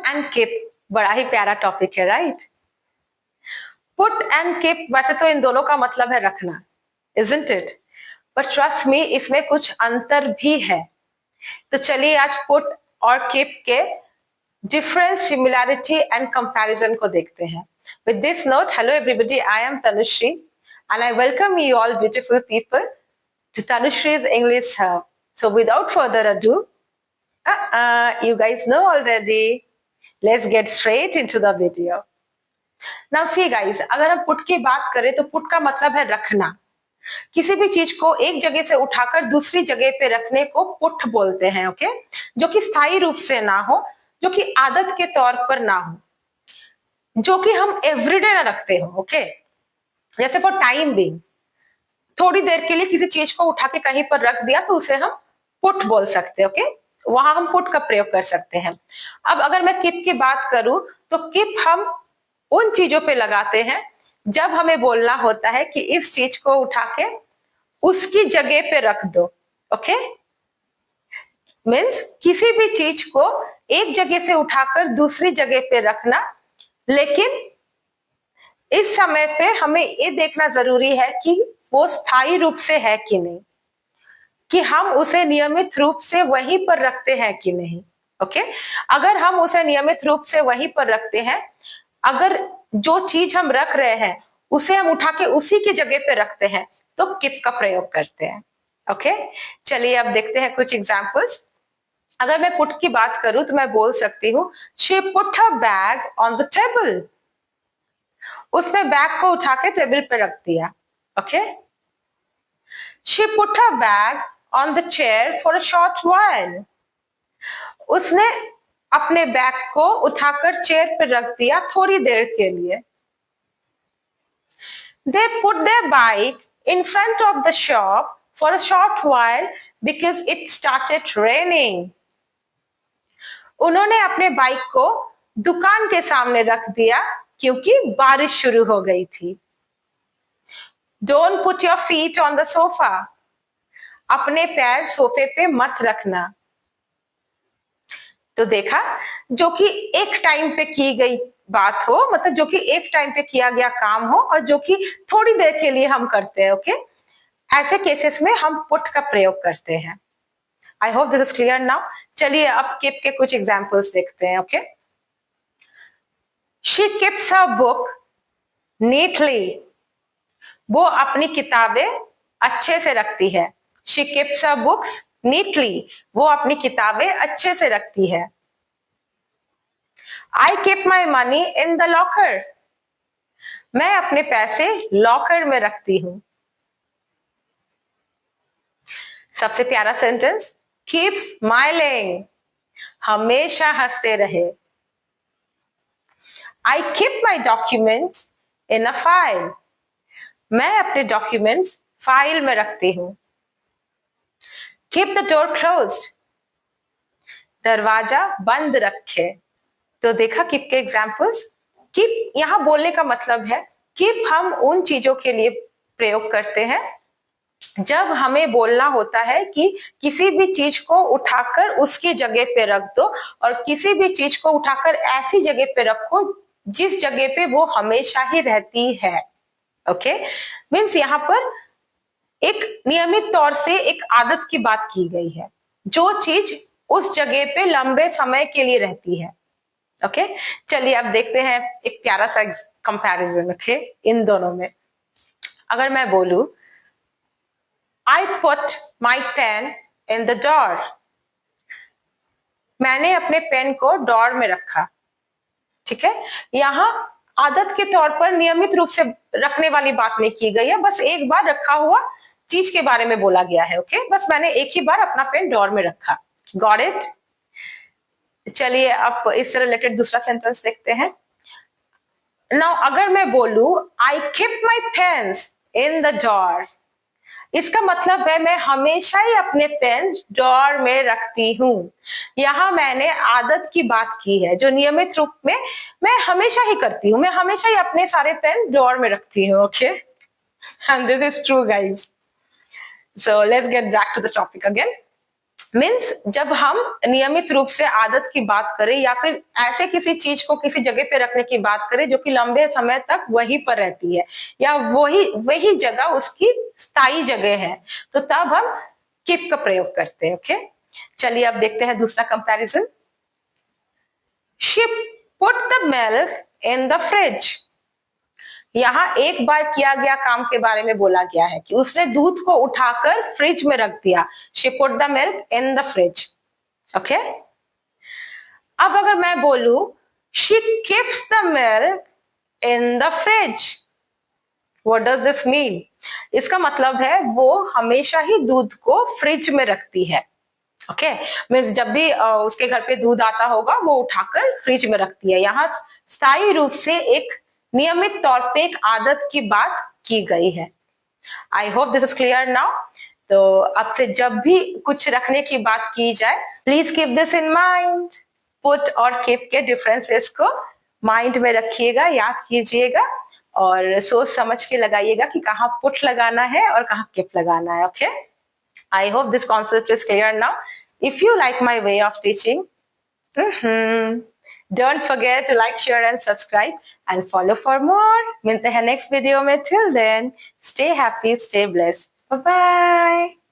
And keep बड़ा ही प्यारा topic है, राइट? पुट एंड कीप वैसे तो इन दोनों का मतलब है रखना, isn't it? But trust me, इसमें कुछ अंतर भी है। तो चलिए आज पुट और कीप के डिफरेंस, सिमिलैरिटी एंड कंपैरिजन को देखते हैं। With this note, hello everybody, I am Tanushree and I welcome you all beautiful people to Tanushri's English Hub. So without further ado, you guys know already. Let's get straight into the video. Now see guys, अगर हम put की बात करें तो put का मतलब है रखना। किसी भी चीज को एक जगह से उठाकर दूसरी जगह पे रखने को पुट बोलते हैं, ओके? जो कि स्थायी रूप से ना हो, जो कि आदत के तौर पर ना हो, जो कि हम एवरीडे ना रखते हो, ओके? जैसे फॉर टाइम बिंग, थोड़ी देर के लिए किसी चीज को उठा के कहीं पर रख दिया तो उसे हम पुट बोल सकते हैं, ओके? वहां हम पुट का प्रयोग कर सकते हैं। अब अगर मैं कीप की बात करूं तो कीप हम उन चीजों पे लगाते हैं जब हमें बोलना होता है कि इस चीज को उठा के उसकी जगह पे रख दो, ओके? मीन्स किसी भी चीज को एक जगह से उठाकर दूसरी जगह पे रखना, लेकिन इस समय पे हमें ये देखना जरूरी है कि वो स्थायी रूप से है कि नहीं, कि हम उसे नियमित रूप से वहीं पर रखते हैं कि नहीं, ओके? अगर हम उसे नियमित रूप से वहीं पर रखते हैं, अगर जो चीज हम रख रहे हैं उसे हम उठा के उसी की जगह पे रखते हैं तो कीप का प्रयोग करते हैं, ओके? चलिए अब देखते हैं कुछ एग्जांपल्स। अगर मैं पुट की बात करूं तो मैं बोल सकती हूँ she put her bag on the table. उसने बैग को उठा के टेबल पे रख दिया, okay? She put her bag on the chair for a short while. उसने अपने बैग को उठाकर चेयर पे रख दिया थोड़ी देर के लिए। They put their bike in front of the shop for a short while because it started raining. उन्होंने अपने बाइक को दुकान के सामने रख दिया क्योंकि बारिश शुरू हो गई थी। Don't put your feet on the sofa. अपने पैर सोफे पे मत रखना। तो देखा, जो कि एक टाइम पे की गई बात हो, मतलब जो कि एक टाइम पे किया गया काम हो और जो कि थोड़ी देर के लिए हम करते हैं, ओके? ऐसे केसेस में हम पुट का प्रयोग करते हैं। I hope this is clear now. चलिए अब कीप के कुछ एग्जांपल्स देखते हैं, okay? She keeps her book neatly. वो अपनी किताबें अच्छे से रखती है। She keeps her books neatly. वो अपनी किताबें अच्छे से रखती है। I keep my money in the locker. मैं अपने पैसे लॉकर में रखती हूं। सबसे प्यारा सेंटेंस, keep smiling. हमेशा हंसते रहे। I keep my documents in a file. मैं अपने डॉक्यूमेंट्स फाइल में रखती हूं। Keep the door closed. दरवाजा बंद रखे। तो देखा कीप के एग्जांपल्स। कीप यहां बोलने का मतलब है कीप हम उन चीजों के लिए प्रयोग करते हैं जब हमें बोलना होता है कि किसी भी चीज को उठाकर उसकी जगह पे रख दो और किसी भी चीज को उठाकर ऐसी जगह पे रखो जिस जगह पे वो हमेशा ही रहती है, ओके? मीन्स यहाँ पर एक नियमित तौर से एक आदत की बात की गई है, जो चीज उस जगह पे लंबे समय के लिए रहती है, ओके? चलिए अब देखते हैं एक प्यारा सा कंपैरिजन, ओके, इन दोनों में। अगर मैं बोलूं I put my pen in the drawer. मैंने अपने पेन को ड्रॉर में रखा, ठीक है? यहाँ आदत के तौर पर नियमित रूप से रखने वाली बात नहीं की गई है, बस एक बार रखा हुआ चीज के बारे में बोला गया है, ओके? बस मैंने एक ही बार अपना पेन ड्रॉर में रखा। Got it? चलिए अब इससे रिलेटेड दूसरा सेंटेंस देखते हैं। नाउ अगर मैं बोलूं I keep my pens in the drawer, इसका मतलब है मैं हमेशा ही अपने पेन ड्रॉर में रखती हूं। यहां मैंने आदत की बात की है जो नियमित रूप में मैं हमेशा ही करती हूँ। मैं हमेशा ही अपने सारे पेन ड्रॉर में रखती हूँ, okay? And this is true guys. So let's get back to the topic again. Means जब हम नियमित रूप से आदत की बात करें या फिर ऐसे किसी चीज को किसी जगह पे रखने की बात करें जो कि लंबे समय तक वहीं पर रहती है या वही वही जगह उसकी स्थायी जगह है, तो तब हम कीप का प्रयोग करते हैं। ओके, चलिए अब देखते हैं दूसरा comparison. She put the milk in the fridge. यहाँ एक बार किया गया काम के बारे में बोला गया है कि उसने दूध को उठाकर फ्रिज में रख दिया। She put the milk in the fridge. Okay, अब अगर मैं बोलू she keeps the milk in the fridge, what does this mean? इसका मतलब है वो हमेशा ही दूध को फ्रिज में रखती है। ओके, मीन्स जब भी उसके घर पे दूध आता होगा वो उठाकर फ्रिज में रखती है। यहाँ स्थायी रूप से एक नियमित तौर पे एक आदत की बात की गई है। I hope this is clear now. तो अब से जब भी कुछ रखने की बात की जाए, please keep this in mind. Put और कीप के डिफरेंसेस को माइंड में रखिएगा, याद कीजिएगा और सोच समझ के लगाइएगा कि कहाँ पुट लगाना है और कहाँ कीप लगाना है। Okay, I hope this concept is clear now. If you like my way of teaching, don't forget to like, share and subscribe and follow for more. मिलते हैं next video में. Till then, stay happy, stay blessed. Bye bye.